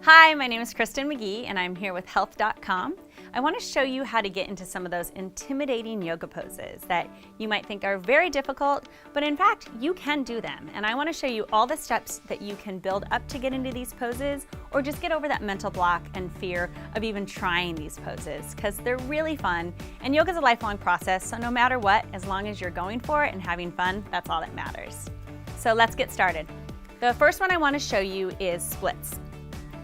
Hi, my name is Kristen McGee and I'm here with health.com. I want to show you how to get into some of those intimidating yoga poses that you might think are very difficult, but in fact, you can do them. And I want to show you all the steps that you can build up to get into these poses, or just get over that mental block and fear of even trying these poses, because they're really fun. And yoga is a lifelong process, so no matter what, as long as you're going for it and having fun, that's all that matters. So let's get started. The first one I want to show you is splits.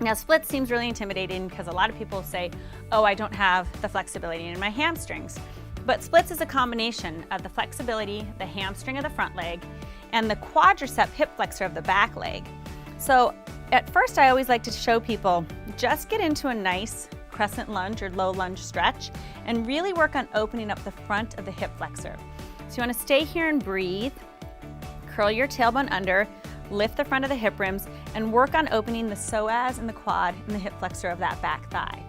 Now, splits seems really intimidating because a lot of people say, oh, I don't have the flexibility in my hamstrings. But splits is a combination of the flexibility, the hamstring of the front leg, and the quadricep hip flexor of the back leg. So at first, I always like to show people, just get into a nice crescent lunge or low lunge stretch and really work on opening up the front of the hip flexor. So you want to stay here and breathe, curl your tailbone under, lift the front of the hip rims, and work on opening the psoas and the quad and the hip flexor of that back thigh.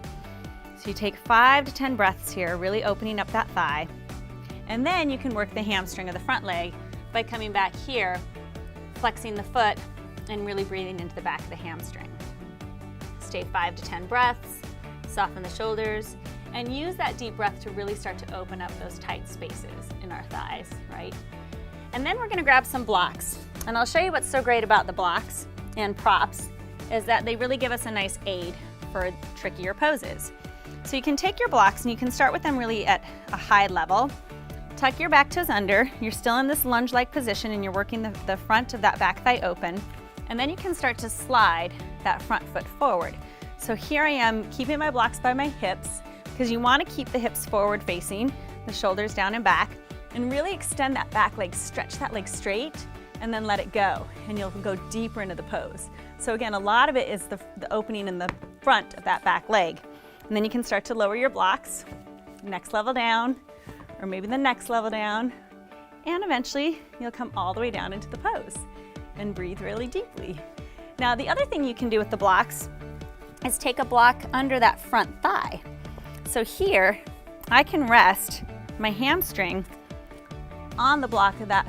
So you take 5 to 10 breaths here, really opening up that thigh. And then you can work the hamstring of the front leg by coming back here, flexing the foot, and really breathing into the back of the hamstring. Stay 5 to 10 breaths, soften the shoulders, and use that deep breath to really start to open up those tight spaces in our thighs, right? And then we're gonna grab some blocks. And I'll show you what's so great about the blocks and props is that they really give us a nice aid for trickier poses. So you can take your blocks and you can start with them really at a high level. Tuck your back toes under. You're still in this lunge-like position and you're working the front of that back thigh open. And then you can start to slide that front foot forward. So here I am keeping my blocks by my hips, because you want to keep the hips forward facing, the shoulders down and back, and really extend that back leg, stretch that leg straight, and then let it go, and you'll go deeper into the pose. So again, a lot of it is the opening in the front of that back leg. And then you can start to lower your blocks, next level down, or maybe the next level down, and eventually you'll come all the way down into the pose and breathe really deeply. Now, the other thing you can do with the blocks is take a block under that front thigh. So here, I can rest my hamstring on the block of that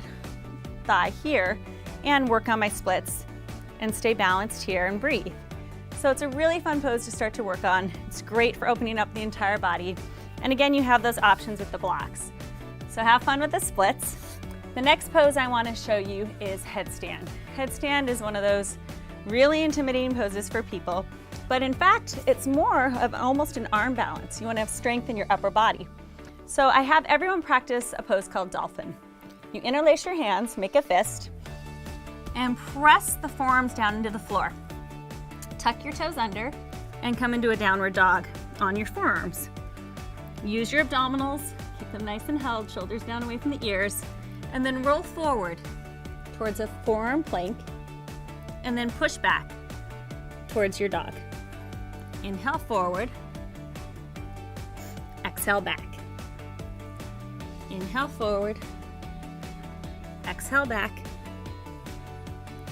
thigh here and work on my splits and stay balanced here and breathe. So it's a really fun pose to start to work on. It's great for opening up the entire body. And again, you have those options with the blocks. So have fun with the splits. The next pose I want to show you is headstand. Headstand is one of those really intimidating poses for people, but in fact, it's more of almost an arm balance. You want to have strength in your upper body. So I have everyone practice a pose called Dolphin. You interlace your hands, make a fist, and press the forearms down into the floor. Tuck your toes under and come into a downward dog on your forearms. Use your abdominals, keep them nice and held, shoulders down away from the ears, and then roll forward towards a forearm plank, and then push back towards your dog. Inhale forward, exhale back. Inhale forward, exhale back,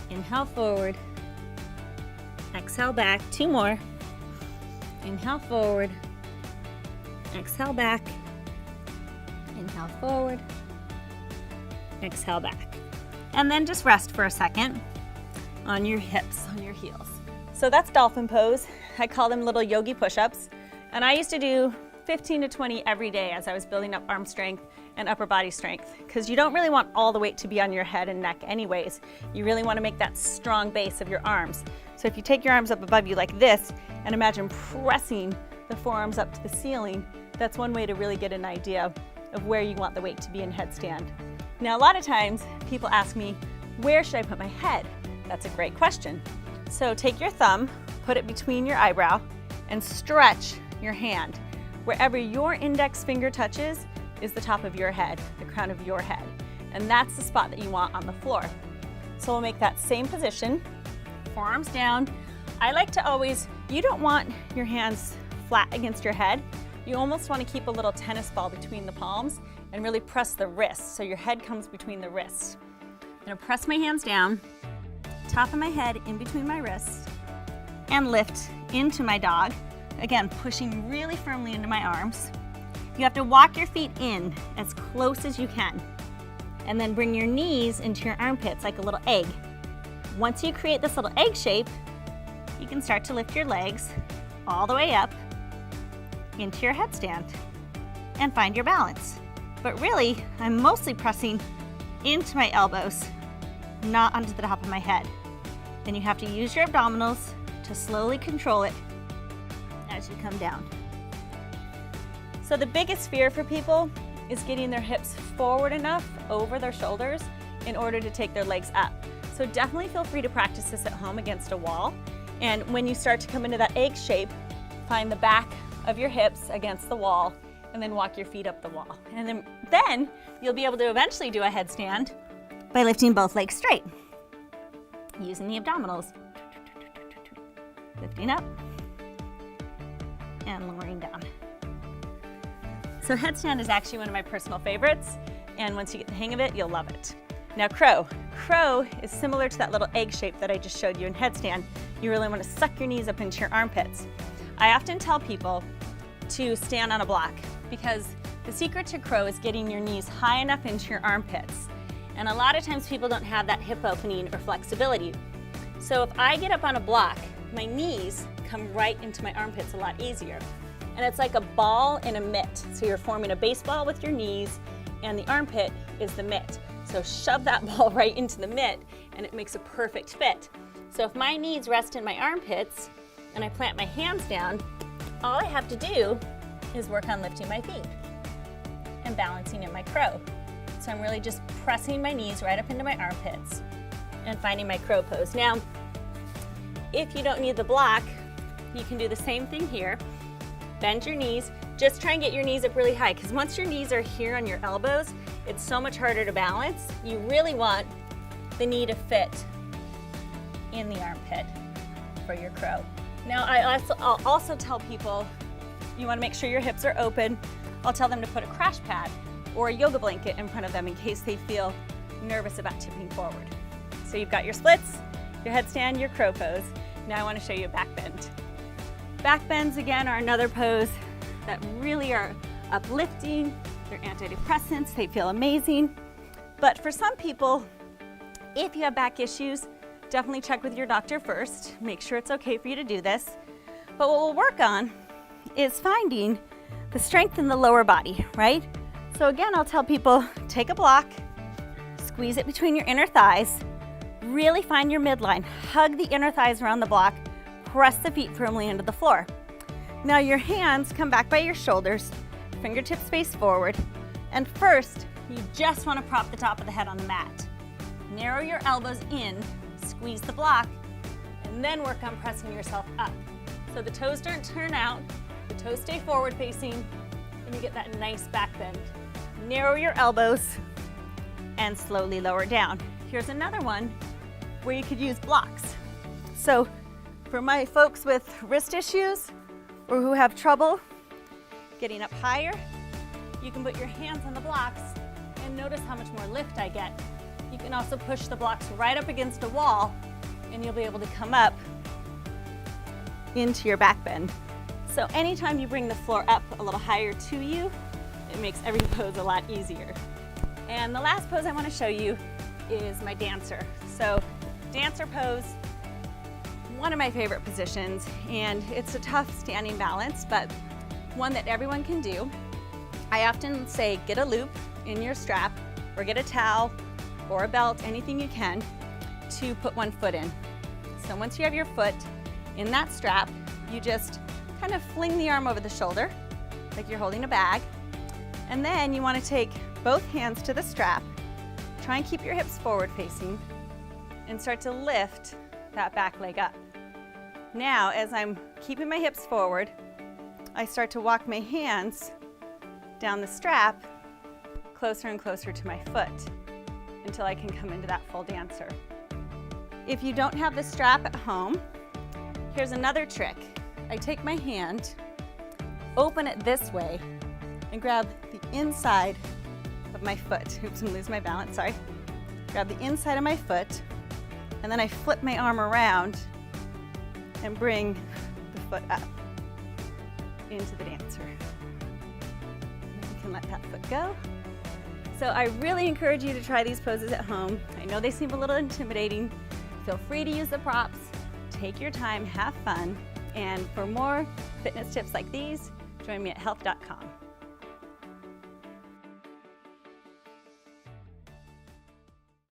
inhale forward, exhale back, 2 more, inhale forward, exhale back, inhale forward, exhale back. And then just rest for a second on your hips, on your heels. So that's Dolphin Pose. I call them little yogi push-ups. And I used to do 15 to 20 every day as I was building up arm strength and upper body strength, because you don't really want all the weight to be on your head and neck anyways. You really want to make that strong base of your arms. So if you take your arms up above you like this and imagine pressing the forearms up to the ceiling, that's one way to really get an idea of where you want the weight to be in headstand. Now, a lot of times people ask me, where should I put my head? That's a great question. So take your thumb, put it between your eyebrow, and stretch your hand. Wherever your index finger touches is the top of your head, the crown of your head. And that's the spot that you want on the floor. So we'll make that same position, forearms down. I like to always, you don't want your hands flat against your head. You almost want to keep a little tennis ball between the palms and really press the wrists so your head comes between the wrists. I'm going to press my hands down, top of my head in between my wrists, and lift into my dog. Again, pushing really firmly into my arms. You have to walk your feet in as close as you can, and then bring your knees into your armpits like a little egg. Once you create this little egg shape, you can start to lift your legs all the way up into your headstand and find your balance. But really, I'm mostly pressing into my elbows, not onto the top of my head. Then you have to use your abdominals to slowly control it as you come down. So the biggest fear for people is getting their hips forward enough over their shoulders in order to take their legs up. So definitely feel free to practice this at home against a wall. And when you start to come into that egg shape, find the back of your hips against the wall and then walk your feet up the wall. And then you'll be able to eventually do a headstand by lifting both legs straight, using the abdominals. Lifting up and lowering down. So headstand is actually one of my personal favorites, and once you get the hang of it, you'll love it. Now crow. Crow is similar to that little egg shape that I just showed you in headstand. You really want to suck your knees up into your armpits. I often tell people to stand on a block because the secret to crow is getting your knees high enough into your armpits. And a lot of times people don't have that hip opening or flexibility. So if I get up on a block, my knees come right into my armpits a lot easier. And it's like a ball in a mitt. So you're forming a baseball with your knees, and the armpit is the mitt. So shove that ball right into the mitt, and it makes a perfect fit. So if my knees rest in my armpits, and I plant my hands down, all I have to do is work on lifting my feet and balancing in my crow. So I'm really just pressing my knees right up into my armpits and finding my crow pose. Now, if you don't need the block, you can do the same thing here. Bend your knees. Just try and get your knees up really high, because once your knees are here on your elbows, it's so much harder to balance. You really want the knee to fit in the armpit for your crow. Now, I'll also tell people you want to make sure your hips are open. I'll tell them to put a crash pad or a yoga blanket in front of them in case they feel nervous about tipping forward. So you've got your splits, your headstand, your crow pose. Now I want to show you a back bend. Back bends, again, are another pose that really are uplifting. They're antidepressants, they feel amazing. But for some people, if you have back issues, definitely check with your doctor first. Make sure it's okay for you to do this. But what we'll work on is finding the strength in the lower body, right? So again, I'll tell people, take a block, squeeze it between your inner thighs, really find your midline, hug the inner thighs around the block, press the feet firmly into the floor. Now your hands come back by your shoulders, fingertips face forward, and first, you just want to prop the top of the head on the mat. Narrow your elbows in, squeeze the block, and then work on pressing yourself up. So the toes don't turn out, the toes stay forward facing, and you get that nice back bend. Narrow your elbows and slowly lower down. Here's another one where you could use blocks. So for my folks with wrist issues or who have trouble getting up higher, you can put your hands on the blocks and notice how much more lift I get. You can also push the blocks right up against a wall and you'll be able to come up into your back bend. So anytime you bring the floor up a little higher to you, it makes every pose a lot easier. And the last pose I want to show you is my dancer. So dancer pose, one of my favorite positions, and it's a tough standing balance, but one that everyone can do. I often say get a loop in your strap or get a towel or a belt, anything you can, to put one foot in. So once you have your foot in that strap, you just kind of fling the arm over the shoulder like you're holding a bag. And then you want to take both hands to the strap, try and keep your hips forward facing, and start to lift that back leg up. Now, as I'm keeping my hips forward, I start to walk my hands down the strap closer and closer to my foot until I can come into that full dancer. If you don't have the strap at home, here's another trick. I take my hand, open it this way, and grab the inside of my foot. Oops, I'm losing my balance, sorry. Grab the inside of my foot, and then I flip my arm around and bring the foot up into the dancer. And you can let that foot go. So I really encourage you to try these poses at home. I know they seem a little intimidating. Feel free to use the props take your time, have fun, and for more fitness tips like these, join me at health.com.